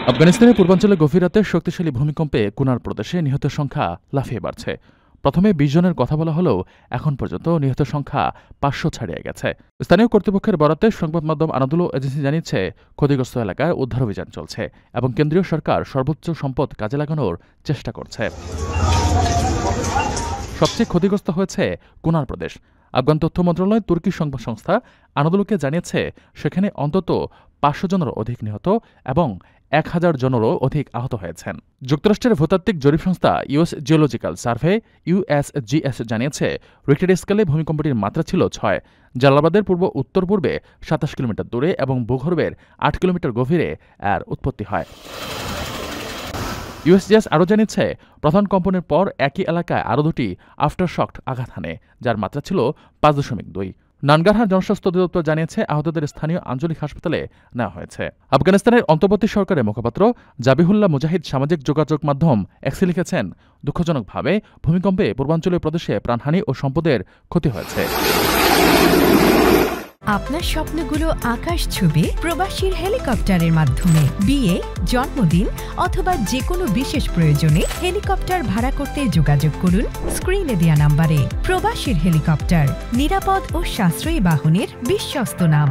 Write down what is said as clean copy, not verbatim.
আফগানিস্তানের পূর্বাঞ্চলে গভীর রাতে শক্তিশালী ভূমিকম্পে কুনার প্রদেশে নিহতের সংখ্যা লাফিয়ে বাড়ছে। প্রথমে ২০ জনের কথা বলা হলেও এখন পর্যন্ত নিহতের সংখ্যা ৫০০ ছাড়িয়ে গেছে। স্থানীয় কর্তৃপক্ষের বরাতে সংবাদ মাধ্যম আনাদুলু এজেন্সি জানিয়েছে, ক্ষতিগ্রস্ত এলাকায় উদ্ধার অভিযান চলছে এবং কেন্দ্রীয় সরকার সর্বোচ্চ সম্পদ কাজে লাগানোর চেষ্টা করছে। সবচেয়ে ক্ষতিগ্রস্ত হয়েছে কুনার প্রদেশ। আফগান তথ্য মন্ত্রণালয় তুর্কি সংবাদ সংস্থা আনাদুলুকে জানিয়েছে, সেখানে অন্তত ৫০০ জনেরও অধিক নিহত এবং ১,০০০ জনেরও অধিক আহত হয়েছেন। যুক্তরাষ্ট্রের ভূতাত্ত্বিক জরিপ সংস্থা ইউএস জিওলজিক্যাল সার্ভে ইউএসজিএস জানিয়েছে, রিক্টার স্কেলে ভূমিকম্পটির মাত্রা ছিল ৬। জালালাবাদের পূর্ব উত্তর পূর্বে ২৭ কিলোমিটার দূরে এবং ভূগর্ভের ৮ কিলোমিটার গভীরে এর উৎপত্তি হয়। ইউএসজিএস আরও জানিয়েছে, প্রধান কম্পনের পর একই এলাকায় আরও দুটি আফটারশক আঘাত হানে, যার মাত্রা ছিল ৫.২। নানগারহার জনস্বাস্থ্য অধিদপ্তর জানিয়েছে, আহতদের স্থানীয় আঞ্চলিক হাসপাতালে নেওয়া হয়েছে। আফগানিস্তানের অন্তর্বর্তী সরকারের মুখপাত্র জাবিহুল্লাহ মুজাহিদ সামাজিক যোগাযোগ মাধ্যম এক্সে লিখেছেন, দুঃখজনকভাবে ভূমিকম্পে পূর্বাঞ্চলীয় প্রদেশে প্রাণহানি ও সম্পদের ক্ষতি হয়েছে। আপনার স্বপ্নগুলো আকাশ ছুবে প্রবাসীর হেলিকপ্টারের মাধ্যমে। বিয়ে, জন্মদিন অথবা যে কোনো বিশেষ প্রয়োজনে হেলিকপ্টার ভাড়া করতে যোগাযোগ করুন স্ক্রিনে দেয়া নাম্বারে। প্রবাসীর হেলিকপ্টার, নিরাপদ ও সাশ্রয়ী বাহনের বিশ্বস্ত নাম।